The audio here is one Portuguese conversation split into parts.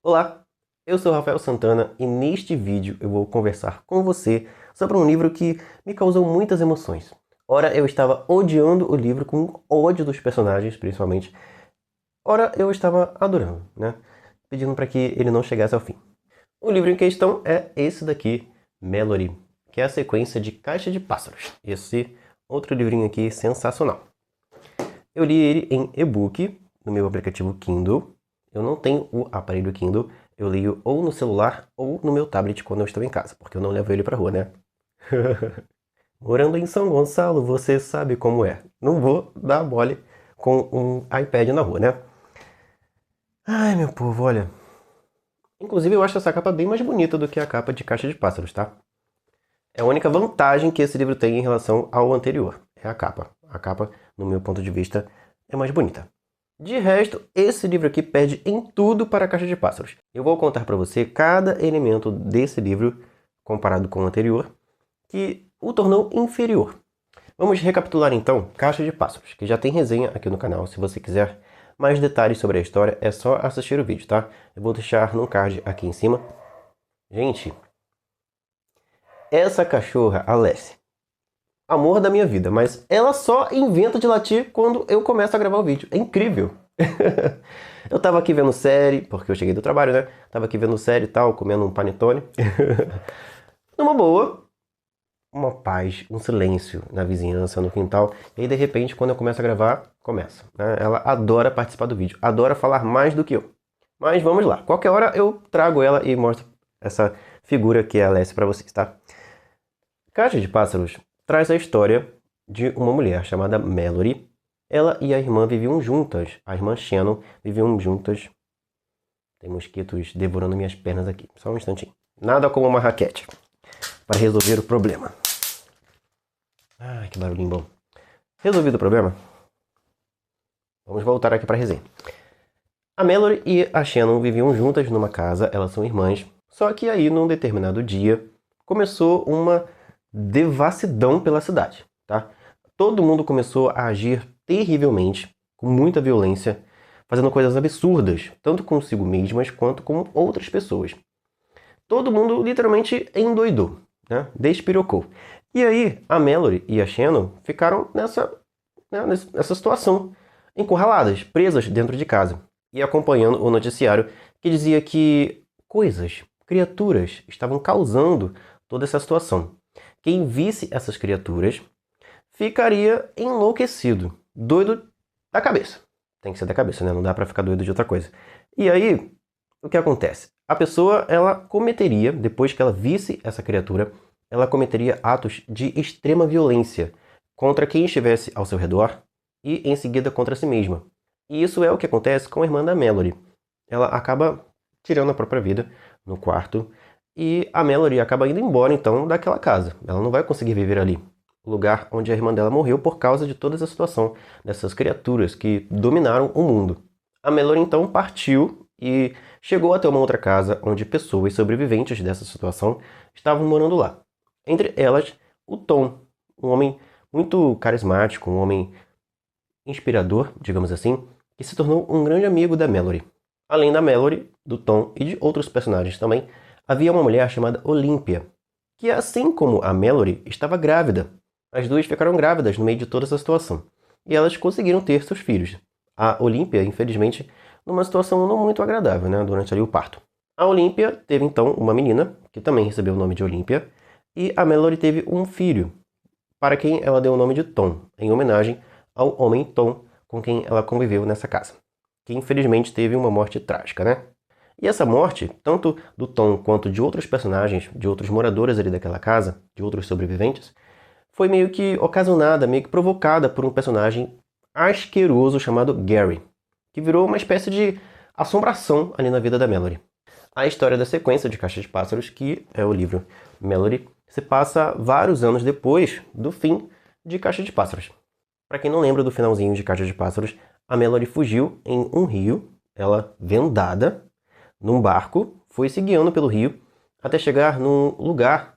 Olá, eu sou Rafael Santana e neste vídeo eu vou conversar com você sobre um livro que me causou muitas emoções. Ora, eu estava odiando o livro com ódio dos personagens, principalmente. Ora, eu estava adorando, né? Pedindo para que ele não chegasse ao fim. O livro em questão é esse daqui, Mallory, que é a sequência de Caixa de Pássaros. Esse outro livrinho aqui sensacional. Eu li ele em e-book no meu aplicativo Kindle. Eu não tenho o aparelho Kindle, eu leio ou no celular ou no meu tablet quando eu estou em casa, porque eu não levo ele pra rua, né? Morando em São Gonçalo, você sabe como é. Não vou dar mole com um iPad na rua, né? Ai, meu povo, olha. Inclusive, eu acho essa capa bem mais bonita do que a capa de Caixa de Pássaros, tá? É a única vantagem que esse livro tem em relação ao anterior. É a capa. A capa, no meu ponto de vista, é mais bonita. De resto, esse livro aqui perde em tudo para a Caixa de Pássaros. Eu vou contar para você cada elemento desse livro, comparado com o anterior, que o tornou inferior. Vamos recapitular então Caixa de Pássaros, que já tem resenha aqui no canal. Se você quiser mais detalhes sobre a história, é só assistir o vídeo, tá? Eu vou deixar no card aqui em cima. Gente, essa cachorra, a Lassie, amor da minha vida, mas ela só inventa de latir quando eu começo a gravar o vídeo. É incrível. Eu tava aqui vendo série, porque eu cheguei do trabalho, né? Tava aqui vendo série e tal, comendo um panetone. Numa boa, uma paz, um silêncio na vizinhança, no quintal. E aí, de repente, quando eu começo a gravar, começa, né? Ela adora participar do vídeo, adora falar mais do que eu. Mas vamos lá. Qualquer hora eu trago ela e mostro essa figura que é a Lassie pra vocês, tá? Caixa de Pássaros traz a história de uma mulher chamada Mallory. Ela e a irmã viviam juntas. A irmã Shannon viviam juntas. Tem mosquitos devorando minhas pernas aqui. Só um instantinho. Nada como uma raquete para resolver o problema. Ai, que barulhinho bom. Resolvido o problema, vamos voltar aqui para a resenha. A Mallory e a Shannon viviam juntas numa casa. Elas são irmãs. Só que aí, num determinado dia, começou uma devassidão pela cidade, tá? Todo mundo começou a agir terrivelmente, com muita violência, fazendo coisas absurdas, tanto consigo mesmas quanto com outras pessoas. Todo mundo literalmente endoidou, né? Despirocou. E aí, a Mallory e a Shannon ficaram nessa situação, encurraladas, presas dentro de casa, e acompanhando o noticiário que dizia que coisas, criaturas, estavam causando toda essa situação. Quem visse essas criaturas ficaria enlouquecido, doido da cabeça. Tem que ser da cabeça, né? Não dá pra ficar doido de outra coisa. E aí, o que acontece? A pessoa, ela cometeria, depois que ela visse essa criatura, ela cometeria atos de extrema violência contra quem estivesse ao seu redor e, em seguida, contra si mesma. E isso é o que acontece com a irmã da Mallory. Ela acaba tirando a própria vida no quarto e a Mallory acaba indo embora, então, daquela casa. Ela não vai conseguir viver ali. O lugar onde a irmã dela morreu por causa de toda essa situação, dessas criaturas que dominaram o mundo. A Mallory, então, partiu e chegou até uma outra casa onde pessoas sobreviventes dessa situação estavam morando lá. Entre elas, o Tom, um homem muito carismático, um homem inspirador, digamos assim, que se tornou um grande amigo da Mallory. Além da Mallory, do Tom e de outros personagens também, havia uma mulher chamada Olympia, que assim como a Mallory, estava grávida. As duas ficaram grávidas no meio de toda essa situação, e elas conseguiram ter seus filhos. A Olympia, infelizmente, numa situação não muito agradável, né, durante ali o parto. A Olympia teve então uma menina, que também recebeu o nome de Olympia, e a Mallory teve um filho, para quem ela deu o nome de Tom, em homenagem ao homem Tom com quem ela conviveu nessa casa, que infelizmente teve uma morte trágica, né? E essa morte, tanto do Tom quanto de outros personagens, de outros moradores ali daquela casa, de outros sobreviventes, foi meio que ocasionada, meio que provocada por um personagem asqueroso chamado Gary, que virou uma espécie de assombração ali na vida da Mallory. A história da sequência de Caixa de Pássaros, que é o livro Mallory, se passa vários anos depois do fim de Caixa de Pássaros. Para quem não lembra do finalzinho de Caixa de Pássaros, a Mallory fugiu em um rio, ela vendada, num barco, foi se guiando pelo rio até chegar num lugar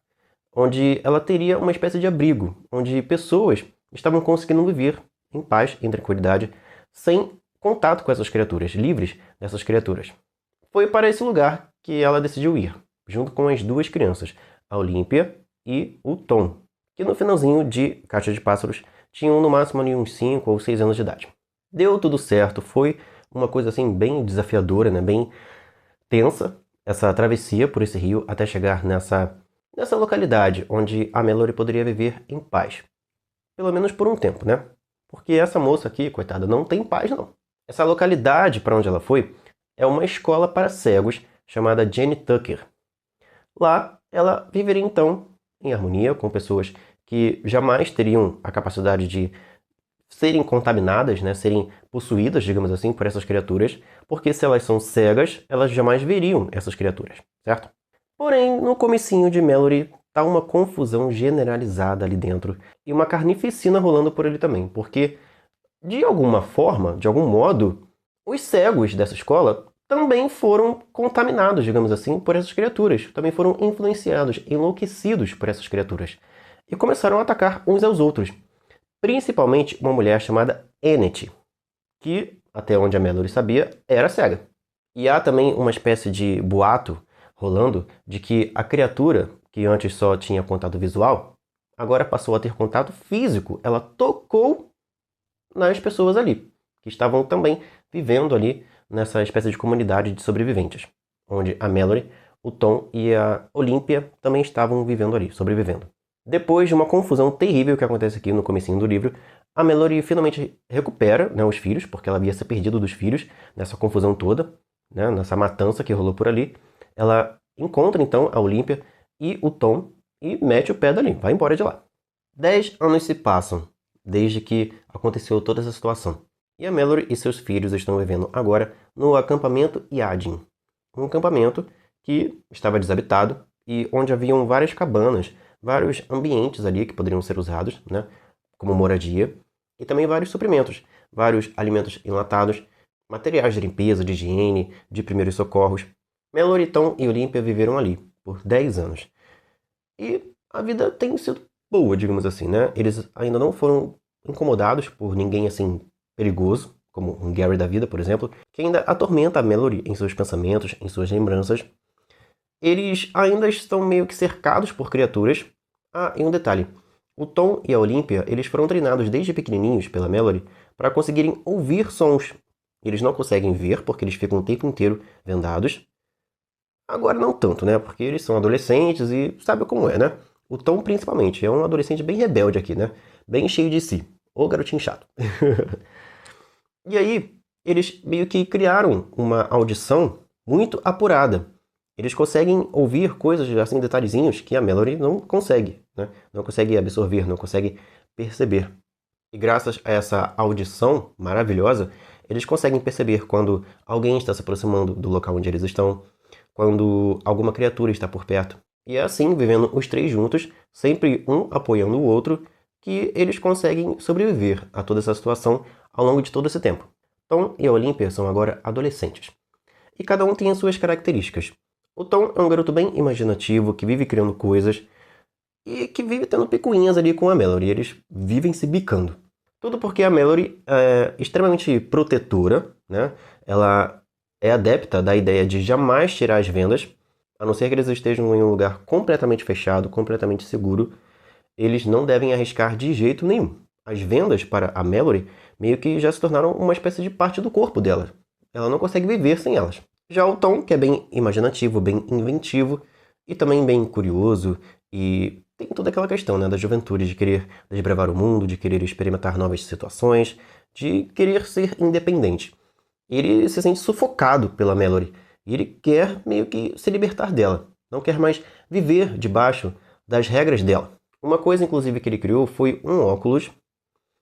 onde ela teria uma espécie de abrigo, onde pessoas estavam conseguindo viver em paz, em tranquilidade, sem contato com essas criaturas, livres dessas criaturas. foi para esse lugar que ela decidiu ir, junto com as duas crianças, a Olímpia e o Tom, que no finalzinho de Caixa de Pássaros tinham no máximo ali uns 5 ou 6 anos de idade. Deu tudo certo, foi uma coisa assim bem desafiadora, né? Bem tensa, essa travessia por esse rio até chegar nessa localidade onde a Mallory poderia viver em paz. Pelo menos por um tempo, né? Porque essa moça aqui, coitada, não tem paz não. Essa localidade para onde ela foi é uma escola para cegos chamada Jenny Tucker. Lá ela viveria então em harmonia com pessoas que jamais teriam a capacidade de serem contaminadas, né, serem possuídas, digamos assim, por essas criaturas, porque se elas são cegas, elas jamais veriam essas criaturas, certo? Porém, no comecinho de Mallory tá uma confusão generalizada ali dentro e uma carnificina rolando por ali também, porque de alguma forma, de algum modo, os cegos dessa escola também foram contaminados, digamos assim, por essas criaturas, também foram influenciados, enlouquecidos por essas criaturas e começaram a atacar uns aos outros. Principalmente uma mulher chamada Ennet, que, até onde a Mallory sabia, era cega. E há também uma espécie de boato rolando de que a criatura, que antes só tinha contato visual, agora passou a ter contato físico. Ela tocou nas pessoas ali, que estavam também vivendo ali nessa espécie de comunidade de sobreviventes, onde a Mallory, o Tom e a Olímpia também estavam vivendo ali, sobrevivendo. Depois de uma confusão terrível que acontece aqui no comecinho do livro, a Mallory finalmente recupera, né, os filhos, porque ela havia se perdido dos filhos nessa confusão toda, né, nessa matança que rolou por ali. Ela encontra então a Olímpia e o Tom e mete o pé dali, vai embora de lá. 10 anos se passam desde que aconteceu toda essa situação. E a Mallory e seus filhos estão vivendo agora no acampamento Yadin, um acampamento que estava desabitado e onde haviam várias cabanas, vários ambientes ali que poderiam ser usados, né, como moradia, e também vários suprimentos, vários alimentos enlatados, materiais de limpeza, de higiene, de primeiros socorros. Mallory, Tom e Olímpia viveram ali por 10 anos. E a vida tem sido boa, digamos assim, né? Eles ainda não foram incomodados por ninguém assim perigoso, como um Gary da vida, por exemplo, que ainda atormenta a Mallory em seus pensamentos, em suas lembranças. Eles ainda estão meio que cercados por criaturas. Ah, e um detalhe. O Tom e a Olímpia, eles foram treinados desde pequenininhos pela Mallory para conseguirem ouvir sons. Eles não conseguem ver porque eles ficam o tempo inteiro vendados. Agora não tanto, né? Porque eles são adolescentes e sabe como é, né? O Tom principalmente é um adolescente bem rebelde aqui, né? Bem cheio de si. Ô garotinho chato. E aí, eles meio que criaram uma audição muito apurada. Eles conseguem ouvir coisas, assim, detalhezinhos que a Mallory não consegue, né? Não consegue absorver, não consegue perceber. E graças a essa audição maravilhosa, eles conseguem perceber quando alguém está se aproximando do local onde eles estão, quando alguma criatura está por perto. E é assim, vivendo os três juntos, sempre um apoiando o outro, que eles conseguem sobreviver a toda essa situação ao longo de todo esse tempo. Tom e a Olímpia são agora adolescentes. E cada um tem as suas características. O Tom é um garoto bem imaginativo, que vive criando coisas e que vive tendo picuinhas ali com a Mallory. Eles vivem se bicando. Tudo porque a Mallory é extremamente protetora, né? Ela é adepta da ideia de jamais tirar as vendas, a não ser que eles estejam em um lugar completamente fechado, completamente seguro. Eles não devem arriscar de jeito nenhum. As vendas para a Mallory meio que já se tornaram uma espécie de parte do corpo dela. Ela não consegue viver sem elas. Já o Tom, que é bem imaginativo, bem inventivo e também bem curioso e tem toda aquela questão, né, da juventude, de querer desbravar o mundo, de querer experimentar novas situações, de querer ser independente. Ele se sente sufocado pela Mallory e ele quer meio que se libertar dela. Não quer mais viver debaixo das regras dela. Uma coisa, inclusive, que ele criou foi um óculos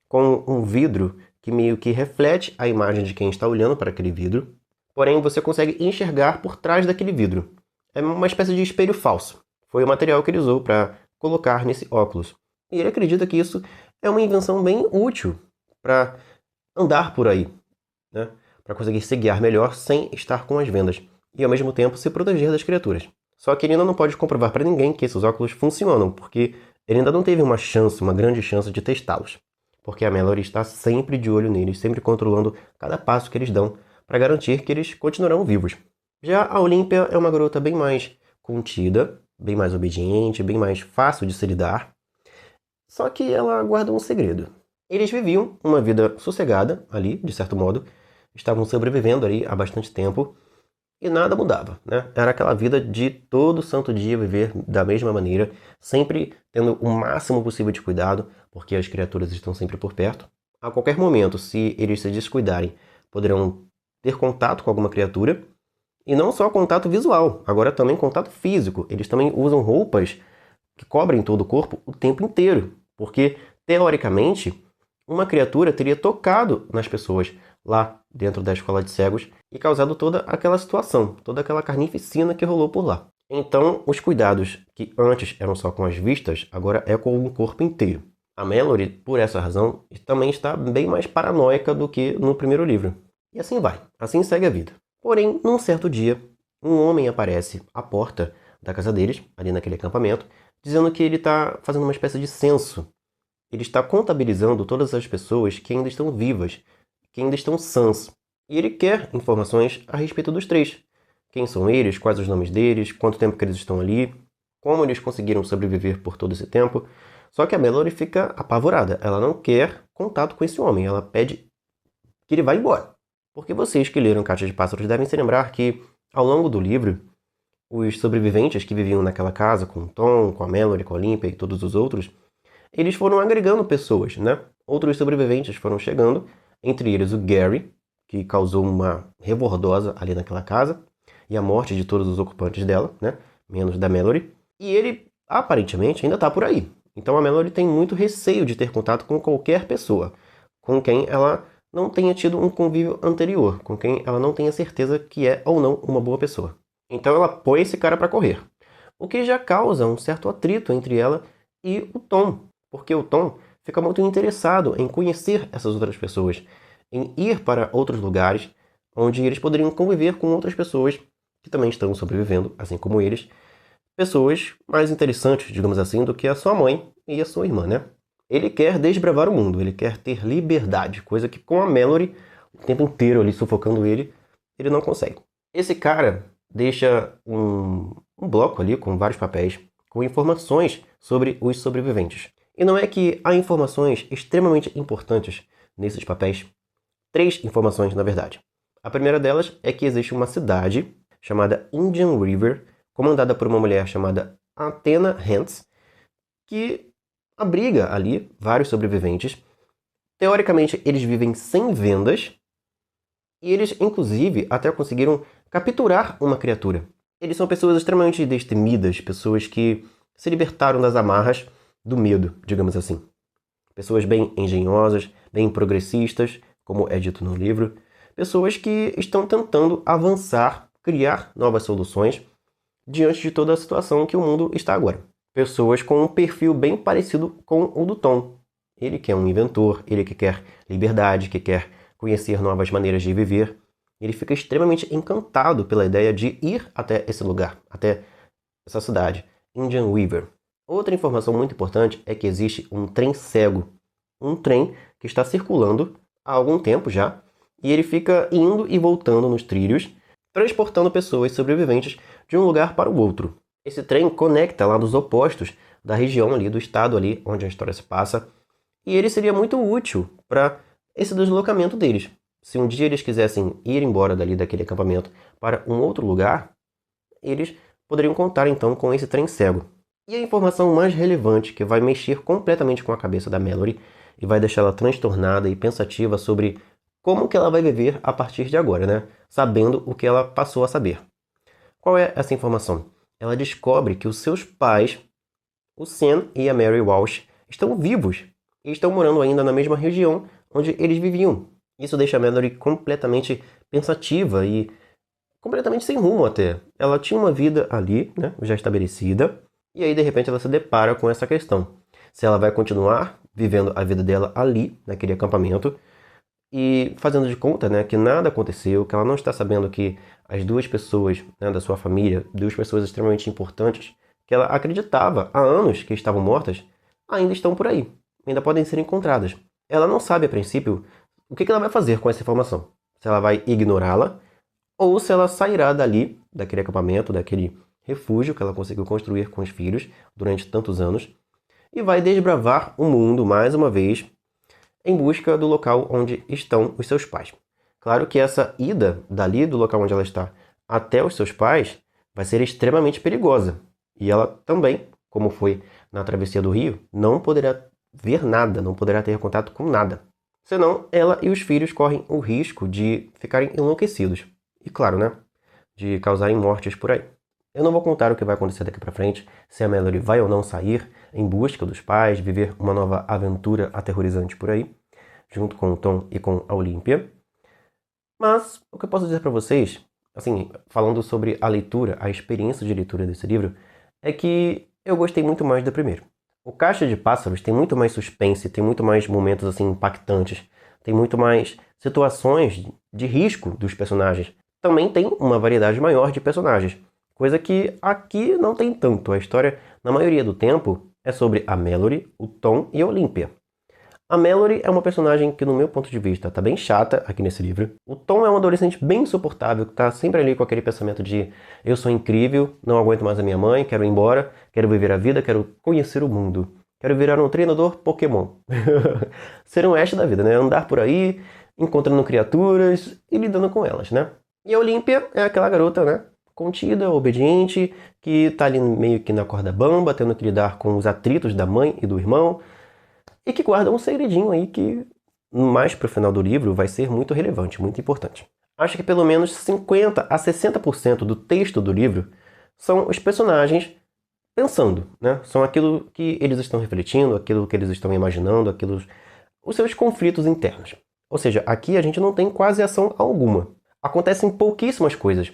com um vidro que meio que reflete a imagem de quem está olhando para aquele vidro. Porém, você consegue enxergar por trás daquele vidro. É uma espécie de espelho falso. Foi o material que ele usou para colocar nesse óculos. E ele acredita que isso é uma invenção bem útil para andar por aí, né? Para conseguir se guiar melhor sem estar com as vendas e ao mesmo tempo se proteger das criaturas. Só que ele ainda não pode comprovar para ninguém que esses óculos funcionam, porque ele ainda não teve uma chance, uma grande chance de testá-los. Porque a Mallory está sempre de olho neles, sempre controlando cada passo que eles dão para garantir que eles continuarão vivos. Já a Olímpia é uma garota bem mais contida, bem mais obediente, bem mais fácil de se lidar. Só que ela guarda um segredo. Eles viviam uma vida sossegada ali, de certo modo, estavam sobrevivendo ali há bastante tempo e nada mudava, né? Era aquela vida de todo santo dia viver da mesma maneira, sempre tendo o máximo possível de cuidado, porque as criaturas estão sempre por perto. A qualquer momento, se eles se descuidarem, poderão ter contato com alguma criatura, e não só contato visual, agora também contato físico. Eles também usam roupas que cobrem todo o corpo o tempo inteiro, porque, teoricamente, uma criatura teria tocado nas pessoas lá dentro da escola de cegos e causado toda aquela situação, toda aquela carnificina que rolou por lá. Então, os cuidados que antes eram só com as vistas, agora é com o corpo inteiro. A Mallory, por essa razão, também está bem mais paranoica do que no primeiro livro. E assim vai, assim segue a vida. Porém, num certo dia, um homem aparece à porta da casa deles, ali naquele acampamento, dizendo que ele está fazendo uma espécie de censo. Ele está contabilizando todas as pessoas que ainda estão vivas, que ainda estão sãs. E ele quer informações a respeito dos três. Quem são eles, quais os nomes deles, quanto tempo que eles estão ali, como eles conseguiram sobreviver por todo esse tempo. Só que a Mallory fica apavorada. Ela não quer contato com esse homem. Ela pede que ele vá embora. Porque vocês que leram Caixa de Pássaros devem se lembrar que, ao longo do livro, os sobreviventes que viviam naquela casa, com o Tom, com a Mallory, com a Olympia e todos os outros, eles foram agregando pessoas, né? Outros sobreviventes foram chegando, entre eles o Gary, que causou uma rebordosa ali naquela casa, e a morte de todos os ocupantes dela, né? Menos da Mallory. E ele, aparentemente, ainda está por aí. Então a Mallory tem muito receio de ter contato com qualquer pessoa com quem ela não tenha tido um convívio anterior, com quem ela não tenha certeza que é ou não uma boa pessoa. Então ela põe esse cara para correr, o que já causa um certo atrito entre ela e o Tom, porque o Tom fica muito interessado em conhecer essas outras pessoas, em ir para outros lugares onde eles poderiam conviver com outras pessoas que também estão sobrevivendo, assim como eles, pessoas mais interessantes, digamos assim, do que a sua mãe e a sua irmã, né? Ele quer desbravar o mundo, ele quer ter liberdade, coisa que com a Mallory, o tempo inteiro ali sufocando ele não consegue. Esse cara deixa um bloco ali com vários papéis, com informações sobre os sobreviventes. E não é que há informações extremamente importantes nesses papéis? Três informações, na verdade. A primeira delas é que existe uma cidade chamada Indian River, comandada por uma mulher chamada Athena Hance, que abriga ali vários sobreviventes. Teoricamente, eles vivem sem vendas e eles, inclusive, até conseguiram capturar uma criatura. Eles são pessoas extremamente destemidas, pessoas que se libertaram das amarras do medo, digamos assim. Pessoas bem engenhosas, bem progressistas, como é dito no livro. Pessoas que estão tentando avançar, criar novas soluções diante de toda a situação que o mundo está agora. Pessoas com um perfil bem parecido com o do Tom. Ele que é um inventor, ele que quer liberdade, que quer conhecer novas maneiras de viver. Ele fica extremamente encantado pela ideia de ir até esse lugar, até essa cidade, Indian River. Outra informação muito importante é que existe um trem cego. Um trem que está circulando há algum tempo já, e ele fica indo e voltando nos trilhos, transportando pessoas sobreviventes de um lugar para o outro. Esse trem conecta lados opostos da região ali, do estado ali onde a história se passa, e ele seria muito útil para esse deslocamento deles. Se um dia eles quisessem ir embora dali daquele acampamento para um outro lugar, eles poderiam contar então com esse trem cego. E a informação mais relevante, que vai mexer completamente com a cabeça da Mallory e vai deixá-la transtornada e pensativa sobre como que ela vai viver a partir de agora, né? Sabendo o que ela passou a saber. Qual é essa informação? Ela descobre que os seus pais, o Sam e a Mary Walsh, estão vivos e estão morando ainda na mesma região onde eles viviam. Isso deixa a Mallory completamente pensativa e completamente sem rumo até. Ela tinha uma vida ali, né, já estabelecida, e aí de repente ela se depara com essa questão. Se ela vai continuar vivendo a vida dela ali, naquele acampamento, e fazendo de conta, né, que nada aconteceu, que ela não está sabendo que as duas pessoas, né, da sua família, duas pessoas extremamente importantes, que ela acreditava há anos que estavam mortas, ainda estão por aí, ainda podem ser encontradas. Ela não sabe a princípio o que ela vai fazer com essa informação. Se ela vai ignorá-la ou se ela sairá dali, daquele acampamento, daquele refúgio que ela conseguiu construir com os filhos durante tantos anos, e vai desbravar o mundo mais uma vez em busca do local onde estão os seus pais. Claro que essa ida dali do local onde ela está até os seus pais vai ser extremamente perigosa. E ela também, como foi na travessia do rio, não poderá ver nada, não poderá ter contato com nada. Senão, ela e os filhos correm o risco de ficarem enlouquecidos. E claro, né? De causarem mortes por aí. Eu não vou contar o que vai acontecer daqui pra frente, se a Mallory vai ou não sair em busca dos pais, viver uma nova aventura aterrorizante por aí, junto com o Tom e com a Olympia. Mas o que eu posso dizer pra vocês, assim, falando sobre a leitura, a experiência de leitura desse livro, é que eu gostei muito mais do primeiro. O Caixa de Pássaros tem muito mais suspense, tem muito mais momentos assim impactantes, tem muito mais situações de risco dos personagens. Também tem uma variedade maior de personagens, coisa que aqui não tem tanto. A história, na maioria do tempo, é sobre a Mallory, o Tom e a Olympia. A Mallory é uma personagem que, no meu ponto de vista, tá bem chata aqui nesse livro. O Tom é um adolescente bem insuportável, que tá sempre ali com aquele pensamento de eu sou incrível, não aguento mais a minha mãe, quero ir embora, quero viver a vida, quero conhecer o mundo. Quero virar um treinador Pokémon. Ser um Ash da vida, né? Andar por aí, encontrando criaturas e lidando com elas, né? E a Olympia é aquela garota, né? Contida, obediente, que tá ali meio que na corda bamba, tendo que lidar com os atritos da mãe e do irmão, e que guarda um segredinho aí que, mais pro final do livro, vai ser muito relevante, muito importante. Acho que pelo menos 50 a 60% do texto do livro são os personagens pensando, né? São aquilo que eles estão refletindo, aquilo que eles estão imaginando, os seus conflitos internos. Ou seja, aqui a gente não tem quase ação alguma. Acontecem pouquíssimas coisas.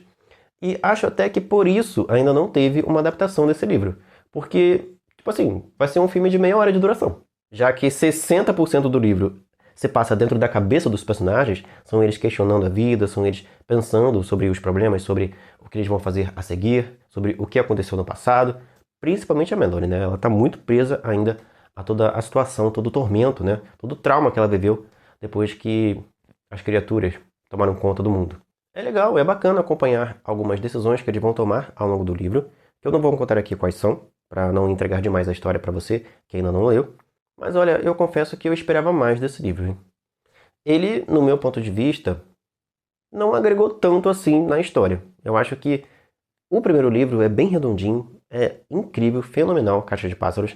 E acho até que por isso ainda não teve uma adaptação desse livro. Porque, tipo assim, vai ser um filme de meia hora de duração. Já que 60% do livro se passa dentro da cabeça dos personagens, são eles questionando a vida, são eles pensando sobre os problemas, sobre o que eles vão fazer a seguir, sobre o que aconteceu no passado, principalmente a Mallory, né? Ela está muito presa ainda a toda a situação, todo o tormento, né? Todo o trauma que ela viveu depois que as criaturas tomaram conta do mundo. É legal, é bacana acompanhar algumas decisões que eles vão tomar ao longo do livro, que eu não vou contar aqui quais são, para não entregar demais a história para você que ainda não leu. Mas olha, eu confesso que eu esperava mais desse livro, hein? Ele, no meu ponto de vista, não agregou tanto assim na história. Eu acho que o primeiro livro é bem redondinho, é incrível, fenomenal, Caixa de Pássaros.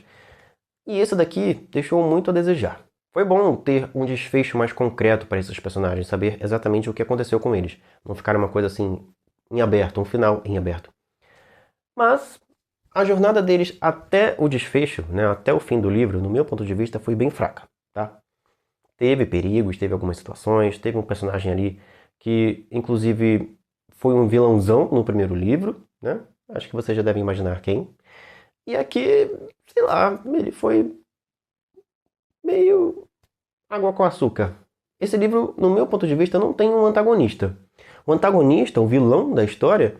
E esse daqui deixou muito a desejar. Foi bom ter um desfecho mais concreto para esses personagens, saber exatamente o que aconteceu com eles. Não ficar uma coisa assim em aberto, um final em aberto. Mas a jornada deles até o desfecho, né, até o fim do livro, no meu ponto de vista, foi bem fraca, tá? Teve perigos, teve algumas situações, teve um personagem ali que, inclusive, foi um vilãozão no primeiro livro, né? Acho que vocês já devem imaginar quem. E aqui, sei lá, ele foi meio água com açúcar. Esse livro, no meu ponto de vista, não tem um antagonista. O antagonista, o vilão da história,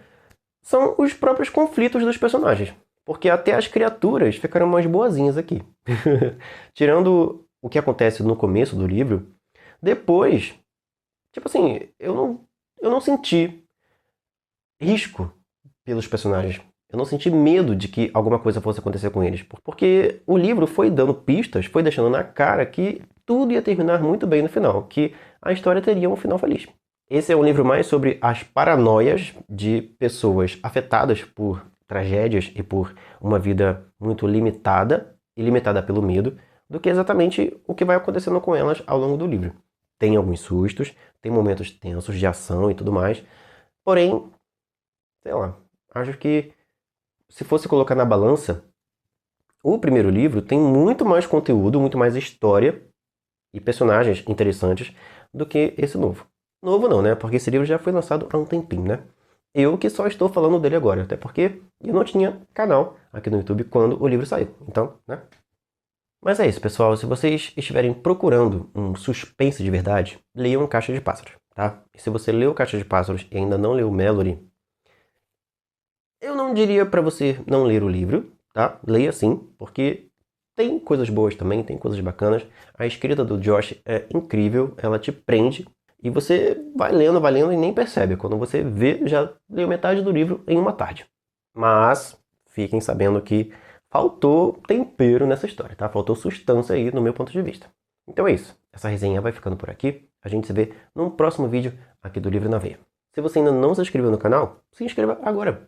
são os próprios conflitos dos personagens. Porque até as criaturas ficaram mais boazinhas aqui. Tirando o que acontece no começo do livro, depois, tipo assim, eu não senti risco pelos personagens. Eu não senti medo de que alguma coisa fosse acontecer com eles. Porque o livro foi dando pistas, foi deixando na cara que tudo ia terminar muito bem no final. Que a história teria um final feliz. Esse é um livro mais sobre as paranoias de pessoas afetadas por tragédias e por uma vida muito limitada, e limitada pelo medo, do que exatamente o que vai acontecendo com elas ao longo do livro. Tem alguns sustos, tem momentos tensos de ação e tudo mais, porém, sei lá, acho que se fosse colocar na balança, o primeiro livro tem muito mais conteúdo, muito mais história e personagens interessantes do que esse novo. Novo não, né? Porque esse livro já foi lançado há um tempinho, né? Eu que só estou falando dele agora, até porque eu não tinha canal aqui no YouTube quando o livro saiu. Então, né? Mas é isso, pessoal. Se vocês estiverem procurando um suspense de verdade, leiam Caixa de Pássaros, tá? E se você leu Caixa de Pássaros e ainda não leu Mallory, eu não diria pra você não ler o livro, tá? Leia sim, porque tem coisas boas também, tem coisas bacanas. A escrita do Josh é incrível, ela te prende. E você vai lendo e nem percebe. Quando você vê, já leu metade do livro em uma tarde. Mas fiquem sabendo que faltou tempero nessa história, tá? Faltou substância aí no meu ponto de vista. Então é isso. Essa resenha vai ficando por aqui. A gente se vê num próximo vídeo aqui do Livro na Veia. Se você ainda não se inscreveu no canal, se inscreva agora.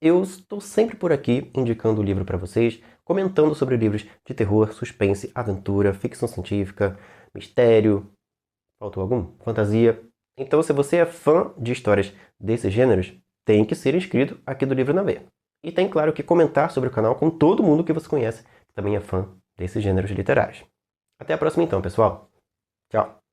Eu estou sempre por aqui indicando o livro para vocês, comentando sobre livros de terror, suspense, aventura, ficção científica, mistério, faltou algum? Fantasia. Então, se você é fã de histórias desses gêneros, tem que ser inscrito aqui do Livro na Veia. E tem, claro, que comentar sobre o canal com todo mundo que você conhece, que também é fã desses gêneros literários. Até a próxima então, pessoal. Tchau!